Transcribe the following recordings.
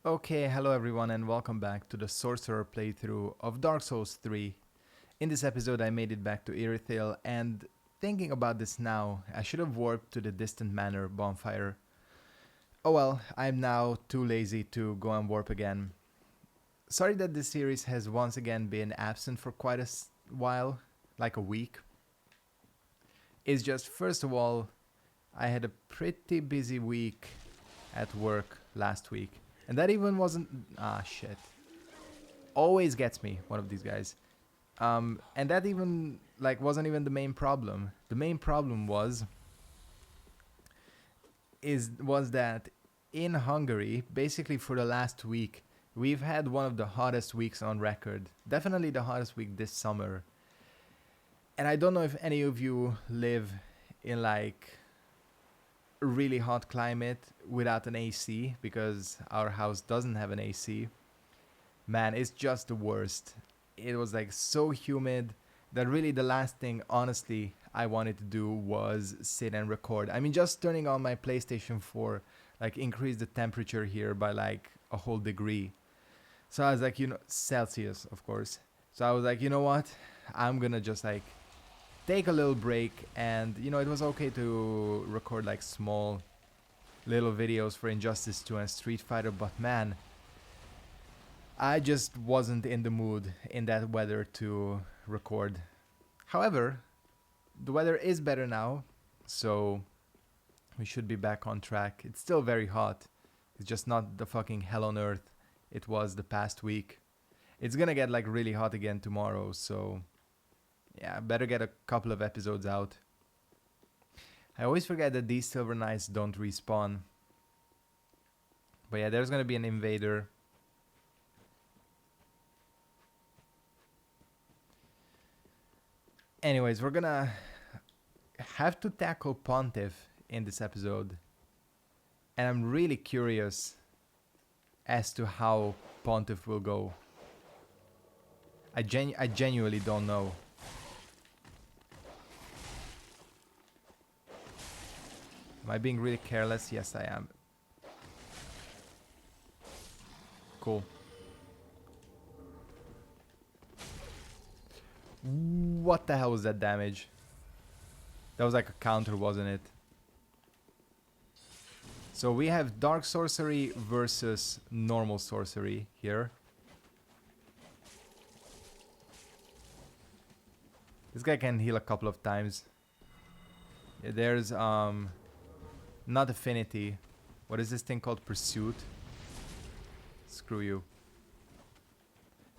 Okay, hello everyone and welcome back to the Sorcerer playthrough of Dark Souls 3. In this episode I made it back to Irithyll and thinking about this now, I should have warped to the Distant Manor bonfire. Oh well, I'm now too lazy to go and warp again. Sorry that this series has once again been absent for quite a while, like a week. It's just, first of all, I had a pretty busy week at work last week. And that even wasn't... Ah, shit. Always gets me, one of these guys. And that even, wasn't even the main problem. The main problem was that in Hungary, basically for the last week, we've had one of the hottest weeks on record. Definitely the hottest week this summer. And I don't know if any of you live in, really hot climate without an AC, because our house doesn't have an AC. Man, it's just the worst. It was so humid that really the last thing, honestly, I wanted to do was sit and record. I mean, just turning on my PlayStation 4 increased the temperature here by a whole degree. So I was Celsius, of course. So I was you know what? I'm gonna just take a little break, and it was okay to record small little videos for Injustice 2 and Street Fighter, but man, I just wasn't in the mood in that weather to record. However, the weather is better now, so we should be back on track. It's still very hot. It's just not the fucking hell on earth it was the past week. It's gonna get really hot again tomorrow, so yeah, better get a couple of episodes out. I always forget that these Silver Knights don't respawn. But yeah, there's gonna be an invader. Anyways, we're gonna have to tackle Pontiff in this episode. And I'm really curious as to how Pontiff will go. I genuinely don't know. Am I being really careless? Yes, I am. Cool. What the hell was that damage? That was a counter, wasn't it? So we have Dark Sorcery versus Normal Sorcery here. This guy can heal a couple of times. Yeah, there's not Affinity. What is this thing called? Pursuit. Screw you.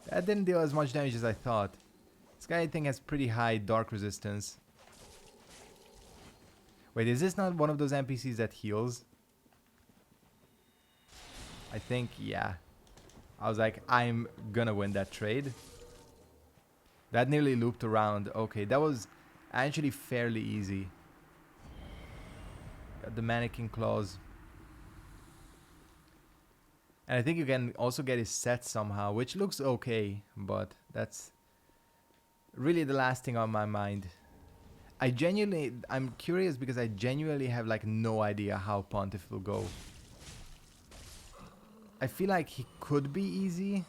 That didn't deal as much damage as I thought. This guy, I think, has pretty high dark resistance. Wait, is this not one of those NPCs that heals? I think, yeah. I was I'm gonna win that trade. That nearly looped around. Okay, that was actually fairly easy. Got the mannequin claws. And I think you can also get his set somehow, which looks okay, but that's really the last thing on my mind. I'm curious because I genuinely have no idea how Pontiff will go. I feel like he could be easy.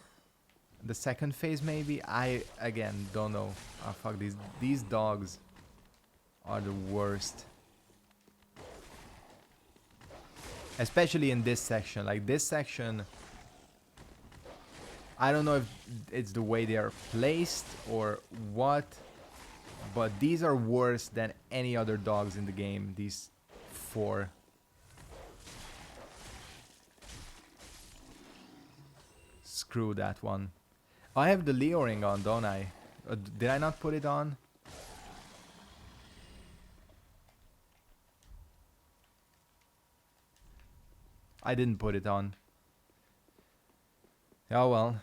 The second phase maybe. I again don't know. Oh fuck, these dogs are the worst. Especially in this section. This section, I don't know if it's the way they are placed or what, but these are worse than any other dogs in the game. These 4. Screw that one. I have the Leo ring on, don't I? Did I not put it on? I didn't put it on. Oh well.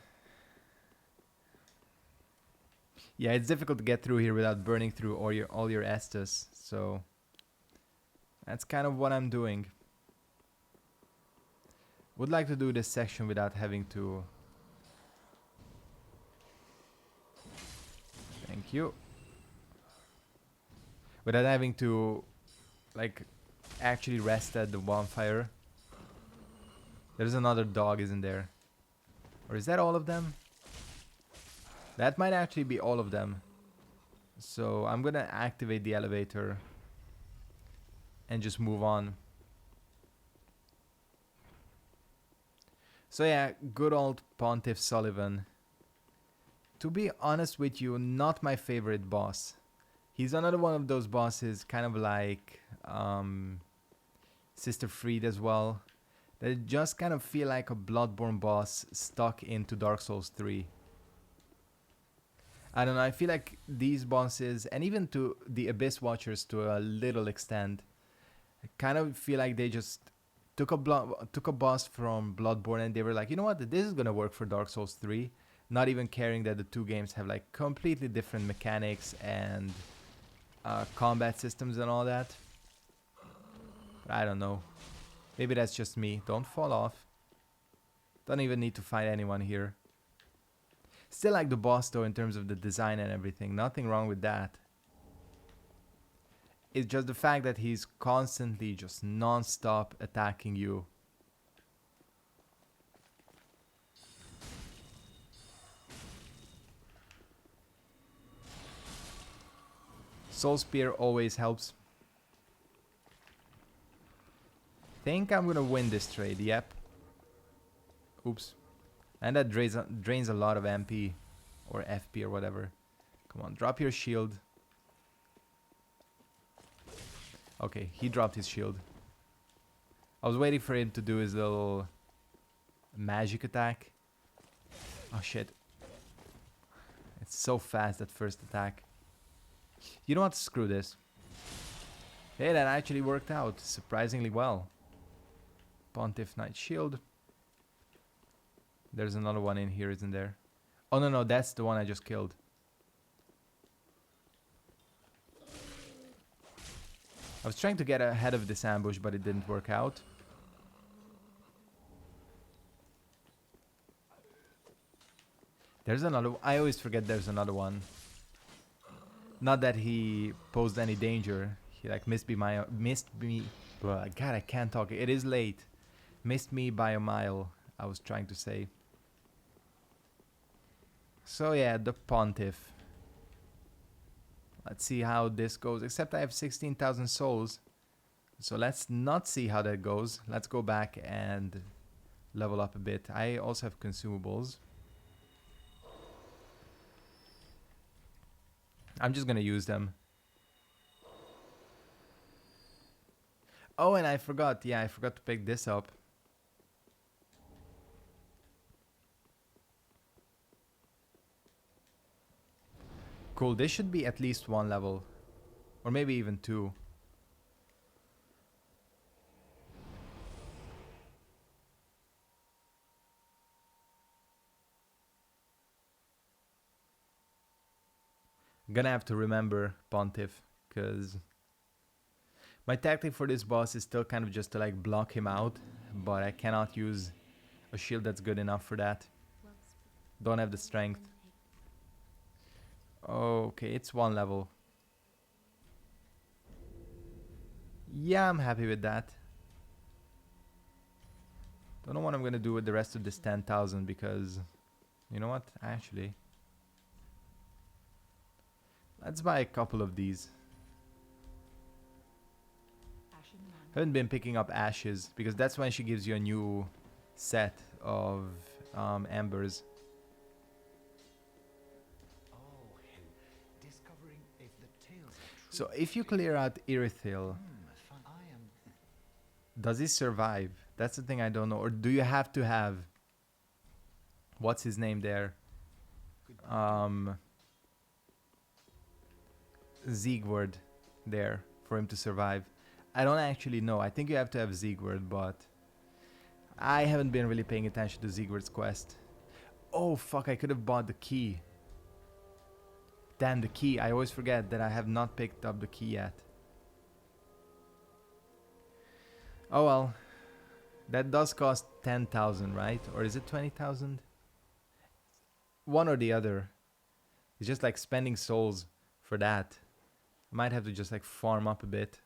Yeah, it's difficult to get through here without burning through all your Estus, so that's kind of what I'm doing. Would like to do this section without having to... Thank you. Without having to actually rest at the bonfire. There's another dog, isn't there? Or is that all of them? That might actually be all of them. So I'm gonna activate the elevator and just move on. So yeah, good old Pontiff Sulyvahn. To be honest with you, not my favorite boss. He's another one of those bosses, kind of like Sister Fried as well, that just kind of feel like a Bloodborne boss stuck into Dark Souls 3. I don't know, I feel like these bosses, and even to the Abyss Watchers to a little extent, I kind of feel like they just took a boss from Bloodborne and they were like, you know what, this is gonna work for Dark Souls 3, not even caring that the two games have like completely different mechanics and combat systems and all that. I don't know. Maybe that's just me. Don't fall off. Don't even need to fight anyone here. Still like the boss though in terms of the design and everything. Nothing wrong with that. It's just the fact that he's constantly just non-stop attacking you. Soul Spear always helps. Think I'm gonna win this trade, yep. Oops. And that drains a lot of MP or FP or whatever. Come on, drop your shield. Okay, he dropped his shield. I was waiting for him to do his little magic attack. Oh shit. It's so fast, that first attack. You know what? Screw this. Hey, that actually worked out surprisingly well. Pontiff Knight Shield. There's another one in here, isn't there? Oh, no, that's the one I just killed. I was trying to get ahead of this ambush, but it didn't work out. There's another. I always forget there's another one. Not that he posed any danger. He like missed me. Well, God, I can't talk. It is late. Missed me by a mile, I was trying to say. So yeah, the Pontiff. Let's see how this goes. Except I have 16,000 souls. So let's not see how that goes. Let's go back and level up a bit. I also have consumables. I'm just gonna use them. Oh, and I forgot. Yeah, I forgot to pick this up. Cool, this should be at least one level. Or maybe even two. I'm gonna have to remember Pontiff, because my tactic for this boss is still kind of just to like block him out, but I cannot use a shield that's good enough for that. Don't have the strength. Okay, it's one level. Yeah, I'm happy with that. Don't know what I'm gonna do with the rest of this 10,000 because, you know what? Actually, let's buy a couple of these. Haven't been picking up ashes because that's when she gives you a new set of embers. So if you clear out Irithyll, does he survive? That's the thing I don't know. Or do you have to have, what's his name there? Siegward there for him to survive. I don't actually know. I think you have to have Siegward, but I haven't been really paying attention to Siegward's quest. Oh fuck, I could have bought the key. Damn, the key. I always forget that I have not picked up the key yet. Oh well. That does cost 10,000, right? Or is it 20,000? One or the other. It's just like spending souls for that. I might have to just like farm up a bit.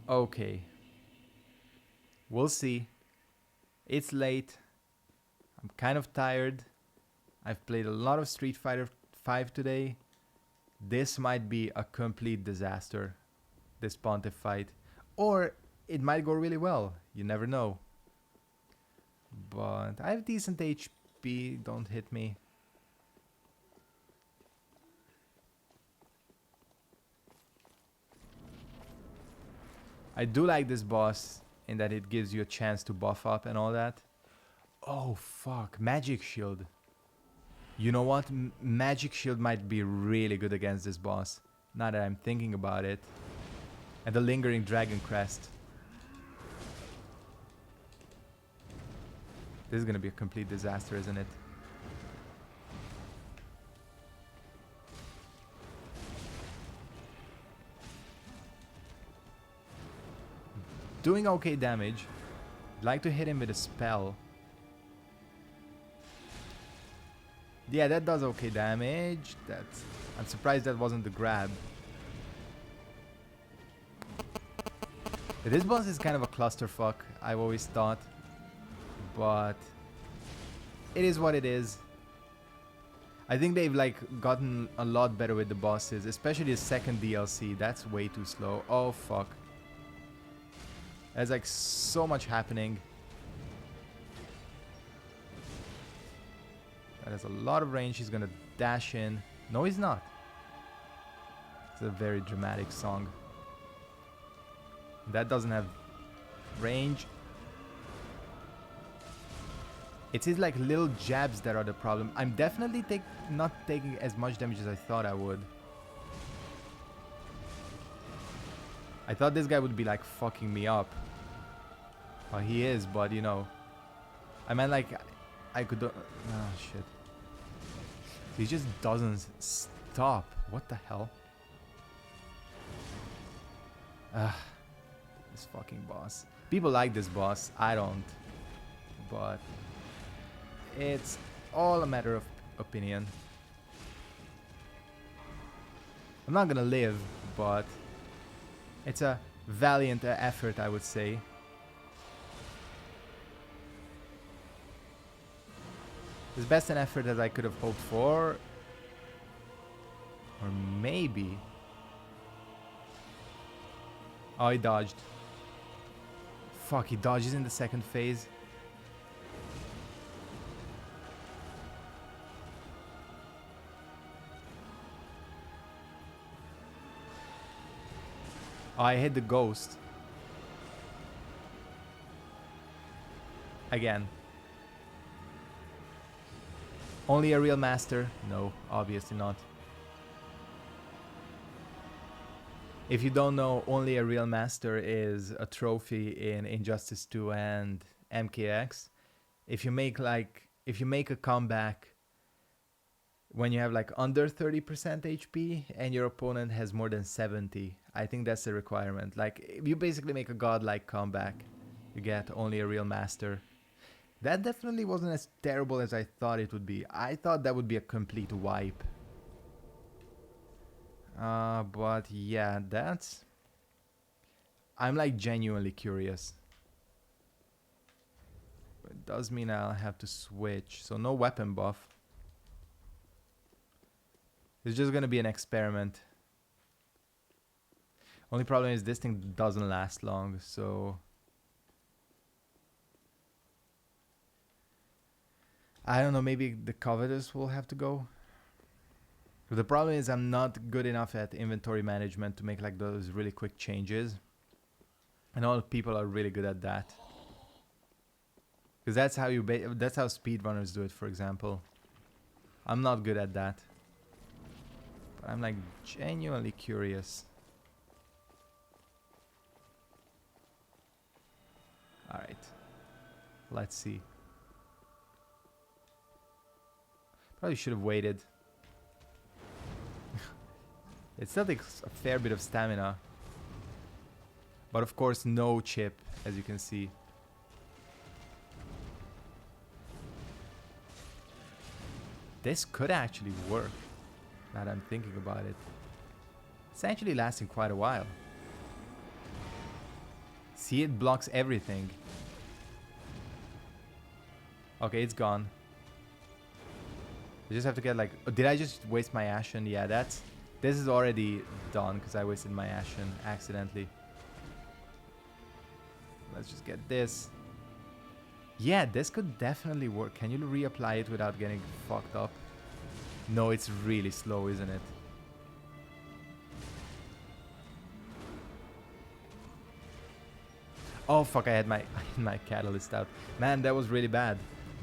Okay. We'll see. It's late. I'm kind of tired. I've played a lot of Street Fighter 5 today. This might be a complete disaster, this Pontiff fight. Or it might go really well. You never know. But I have decent HP. Don't hit me. I do like this boss in that it gives you a chance to buff up and all that. Oh fuck, Magic Shield. You know what? Magic Shield might be really good against this boss, now that I'm thinking about it. And the Lingering Dragon Crest. This is gonna be a complete disaster, isn't it? Doing okay damage. I'd like to hit him with a spell. Yeah, that does okay damage. I'm surprised that wasn't the grab. This boss is kind of a clusterfuck, I've always thought. But it is what it is. I think they've like gotten a lot better with the bosses, especially the second DLC. That's way too slow. Oh fuck. There's like so much happening. That has a lot of range. He's gonna dash in. No, he's not. It's a very dramatic song. That doesn't have range. It's his like little jabs that are the problem. I'm definitely not taking as much damage as I thought I would. I thought this guy would be like fucking me up. Well, he is, but you know. I meant like I could do. Oh shit. He just doesn't stop. What the hell? This fucking boss. People like this boss. I don't. But it's all a matter of opinion. I'm not gonna live, but it's a valiant effort, I would say. As best an effort as I could have hoped for. Or maybe. Oh, he dodged. Fuck, he dodges in the second phase. Oh, I hit the ghost. Again. Only a real master? No, obviously not. If you don't know, only a real master is a trophy in Injustice 2 and MKX. If you make a comeback when you have like under 30% HP and your opponent has more than 70, I think that's the requirement. Like, if you basically make a godlike comeback, you get only a real master. That definitely wasn't as terrible as I thought it would be. I thought that would be a complete wipe. But yeah, I'm like genuinely curious. It does mean I'll have to switch. So no weapon buff. It's just gonna be an experiment. Only problem is this thing doesn't last long, so I don't know, maybe the Covetous will have to go. But the problem is I'm not good enough at inventory management to make like those really quick changes. And all people are really good at that. Because that's how that's how speedrunners do it, for example. I'm not good at that. But I'm like genuinely curious. Alright. Let's see. Probably should have waited. It still takes a fair bit of stamina. But of course no chip, as you can see. This could actually work, now that I'm thinking about it. It's actually lasting quite a while. See, it blocks everything. Okay, it's gone. I just have to get like... Oh, did I just waste my Ashen? Yeah, that's... This is already done because I wasted my Ashen accidentally. Let's just get this. Yeah, this could definitely work. Can you reapply it without getting fucked up? No, it's really slow, isn't it? Oh fuck, I had my my catalyst out. Man, that was really bad.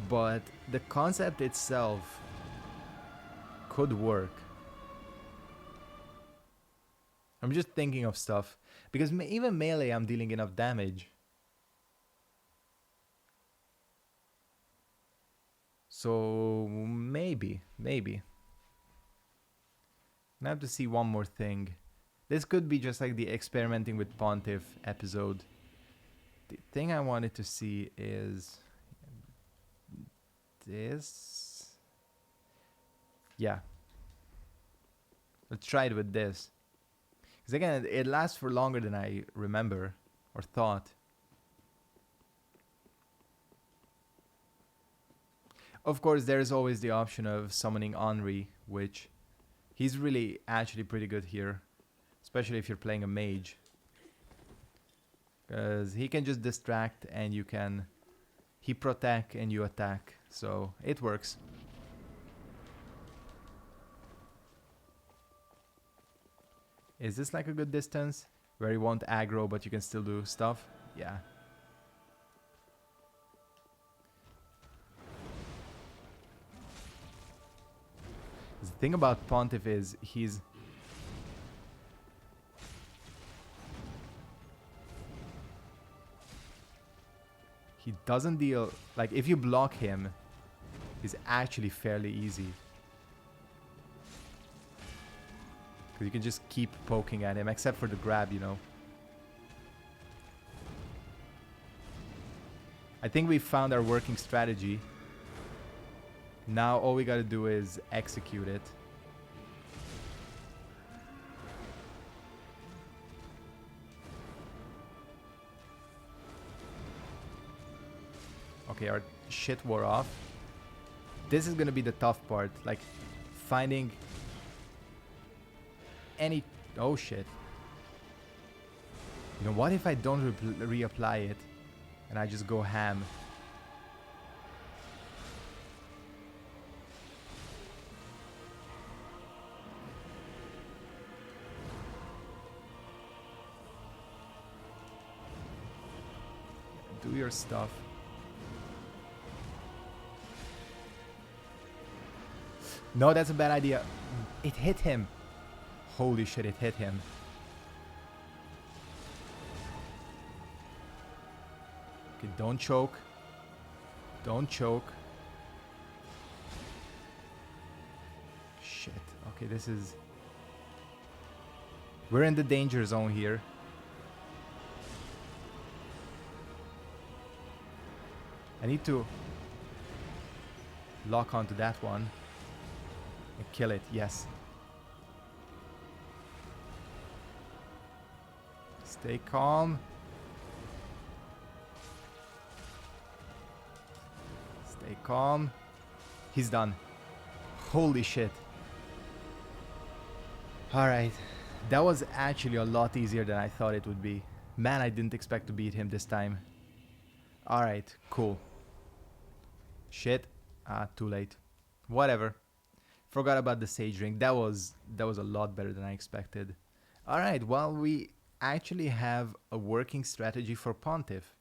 But the concept itself could work. I'm just thinking of stuff. Because even melee, I'm dealing enough damage. So maybe. I have to see one more thing. This could be just like the experimenting with Pontiff episode. The thing I wanted to see is this. Yeah. Let's try it with this. Because again, it lasts for longer than I remember or thought. Of course, there is always the option of summoning Henri, which he's really actually pretty good here. Especially if you're playing a mage. Because he can just distract and you can... He protect and you attack. So it works. Is this like a good distance? Where you won't aggro but you can still do stuff? Yeah. The thing about Pontiff is he doesn't deal... Like, if you block him, he's actually fairly easy. Because you can just keep poking at him, except for the grab, you know. I think we found our working strategy. Now all we gotta do is execute it. Okay, our shit wore off. This is gonna be the tough part, like finding any... Oh shit. You know, what if I don't reapply it and I just go ham? Do your stuff. No, that's a bad idea. It hit him. Holy shit, it hit him. Okay, don't choke. Don't choke. Shit. Okay, this is... We're in the danger zone here. I need to lock onto that one. And kill it, yes. Stay calm. Stay calm. He's done. Holy shit. Alright. That was actually a lot easier than I thought it would be. Man, I didn't expect to beat him this time. Alright, cool. Shit. Too late. Whatever. Forgot about the Sage Ring. That was a lot better than I expected. Alright, well, we actually have a working strategy for Pontiff.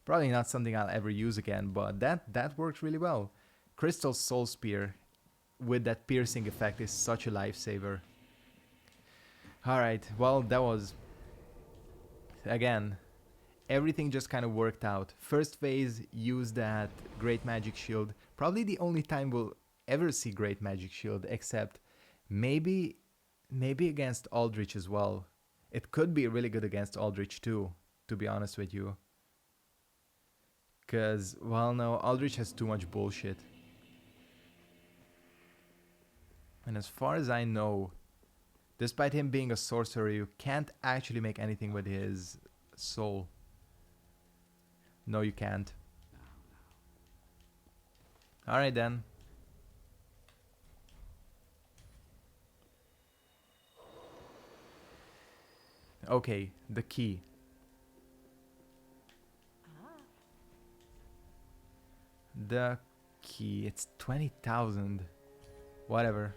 Probably not something I'll ever use again, but that worked really well. Crystal Soul Spear with that piercing effect is such a lifesaver. Alright, well, that was... Again, everything just kind of worked out. First phase, use that Great Magic Shield. Probably the only time we'll ever see Great Magic Shield, except maybe against Aldrich as well. It could be really good against Aldrich too, to be honest with you. Because, well, no, Aldrich has too much bullshit. And as far as I know, despite him being a sorcerer, you can't actually make anything with his soul. No, you can't. Alright then. Okay, the key. The key. It's 20,000. Whatever.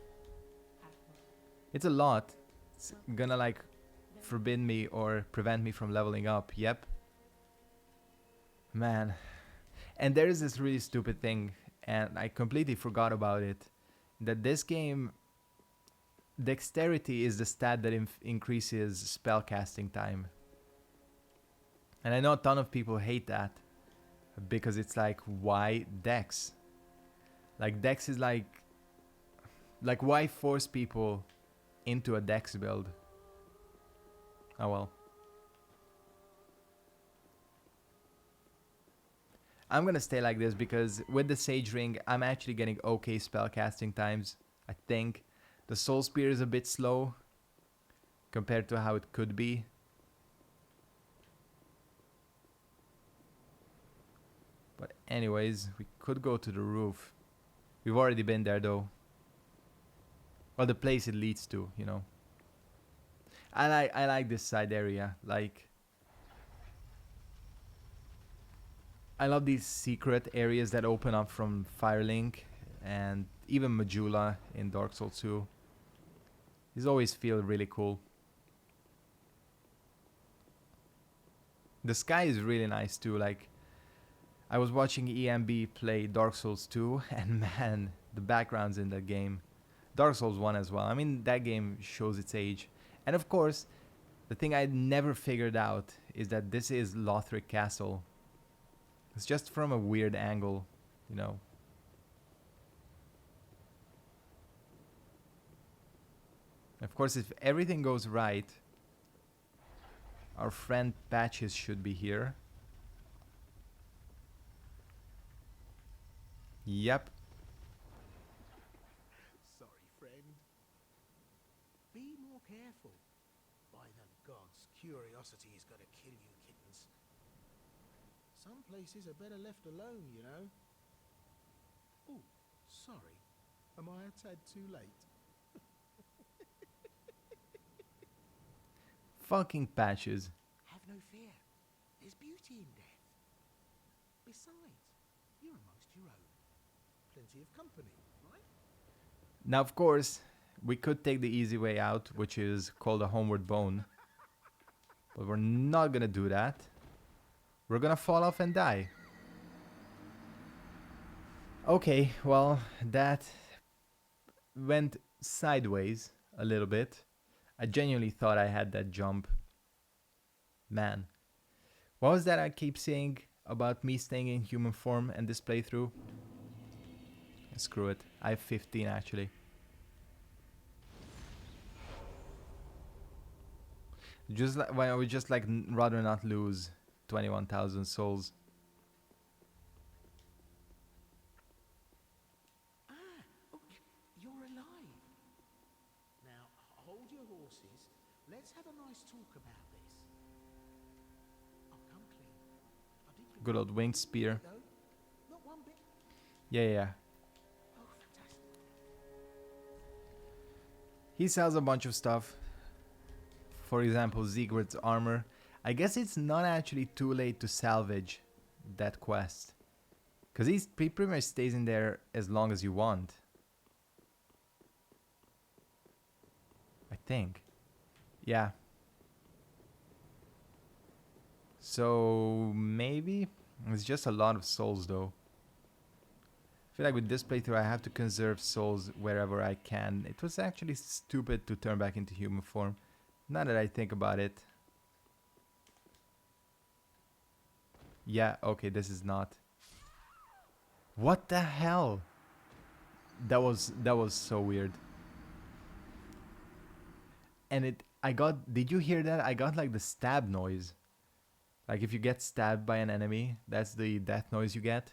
It's a lot. It's gonna like forbid me or prevent me from leveling up. Yep. Man. And there is this really stupid thing, and I completely forgot about it, that this game, dexterity is the stat that increases spellcasting time. And I know a ton of people hate that, because it's like, why dex? Like dex is like why force people into a dex build? Oh well. I'm gonna stay like this because with the Sage Ring, I'm actually getting okay spellcasting times. I think the Soul Spear is a bit slow compared to how it could be. But anyways, we could go to the roof. We've already been there though. Well, the place it leads to, you know. I like this side area. Like, I love these secret areas that open up from Firelink and even Majula in Dark Souls 2. These always feel really cool. The sky is really nice too. Like, I was watching EMB play Dark Souls 2 and man, the backgrounds in that game. Dark Souls 1 as well. I mean, that game shows its age. And of course, the thing I never figured out is that this is Lothric Castle. It's just from a weird angle, you know. Of course, if everything goes right, our friend Patches should be here. Yep. Sorry, friend. Be more careful. By the gods, curiosity is going to kill you, kittens. Some places are better left alone, you know. Oh, sorry. Am I a tad too late? Fucking Patches. Have no fear. There's beauty in death. Besides, you're amongst your own. Plenty of company, right? Now, of course, we could take the easy way out, which is called a Homeward Bone. But we're not gonna do that. We're gonna fall off and die. Okay, well, that went sideways a little bit. I genuinely thought I had that jump. Man. What was that I keep saying about me staying in human form and this playthrough? Screw it. I have 15 actually. Just like, why I would just like rather not lose 21,000 souls. Oh, you're alive. Now, hold your horses. Let's have a nice talk about this. Oh, come clean. Good old winged spear. Though, not one bit. Yeah. Oh, fantastic. He sells a bunch of stuff. For example, Siegward's armor. I guess it's not actually too late to salvage that quest. Because he pretty much stays in there as long as you want. I think. Yeah. So, maybe? It's just a lot of souls though. I feel like with this playthrough I have to conserve souls wherever I can. It was actually stupid to turn back into human form. Now that I think about it. Yeah, okay, this is not. What the hell? That was so weird. And did you hear that? I got like the stab noise. Like if you get stabbed by an enemy, that's the death noise you get.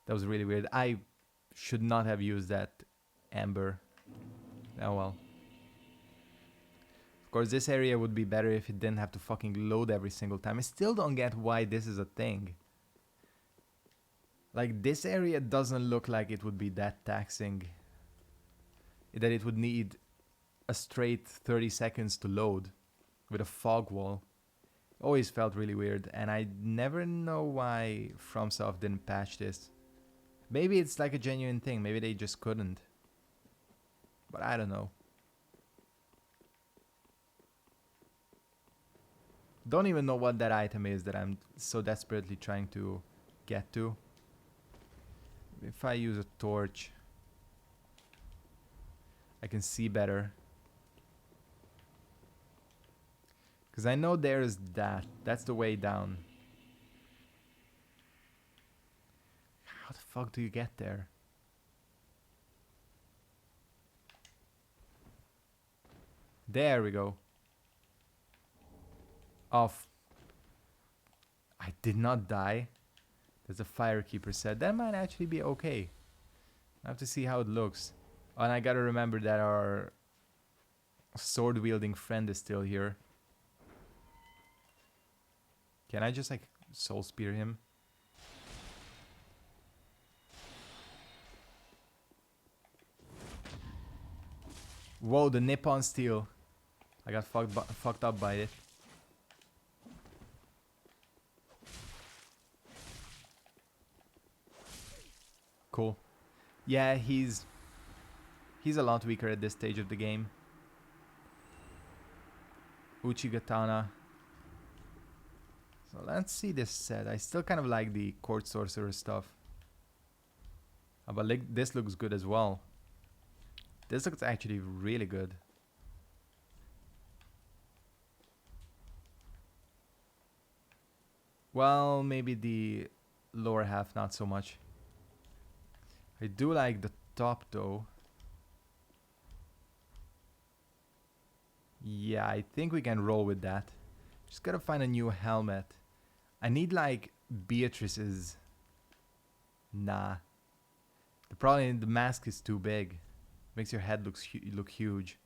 That was really weird. I should not have used that amber. Oh well. Of course, this area would be better if it didn't have to fucking load every single time. I still don't get why this is a thing. Like, this area doesn't look like it would be that taxing. That it would need a straight 30 seconds to load with a fog wall. Always felt really weird, and I never know why FromSoft didn't patch this. Maybe it's like a genuine thing, maybe they just couldn't. But I don't know. Don't even know what that item is that I'm so desperately trying to get to. If I use a torch, I can see better. Because I know there's that. That's the way down. How the fuck do you get there? There we go. Off. I did not die. There's a firekeeper set. That might actually be okay. I have to see how it looks. Oh, and I gotta remember that our sword wielding friend is still here. Can I just like soul spear him? Whoa, the Nippon steel. I got fucked up by it. Cool. Yeah, he's a lot weaker at this stage of the game. Uchigatana. So let's see this set. I still kind of like the court sorcerer stuff. But like, this looks good as well. This looks actually really good. Well, maybe the lower half not so much. I do like the top though. Yeah, I think we can roll with that. Just gotta find a new helmet. I need like Beatrice's. Nah. The problem is the mask is too big. Makes your head look huge.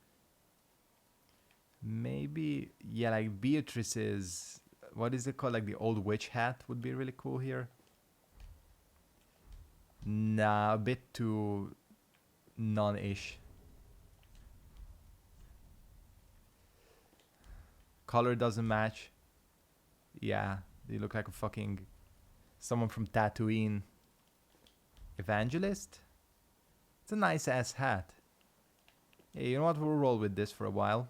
Maybe, yeah, like Beatrice's, what is it called? Like the old witch hat would be really cool here. Nah, a bit too non-ish. Color doesn't match. Yeah, they look like a fucking someone from Tatooine. Evangelist? It's a nice ass hat. Hey, you know what? We'll roll with this for a while.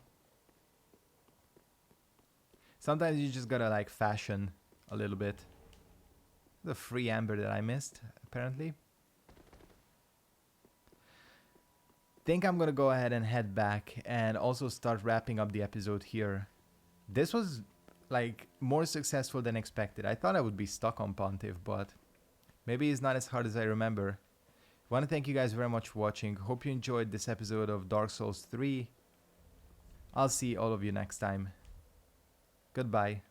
Sometimes you just gotta like fashion a little bit. The free amber that I missed, apparently. Think I'm gonna go ahead and head back and also start wrapping up the episode here. This was like more successful than expected. I thought I would be stuck on Pontiff, but maybe it's not as hard as I remember. I want to thank you guys very much for watching. Hope you enjoyed this episode of Dark Souls 3. I'll see all of you next time. Goodbye.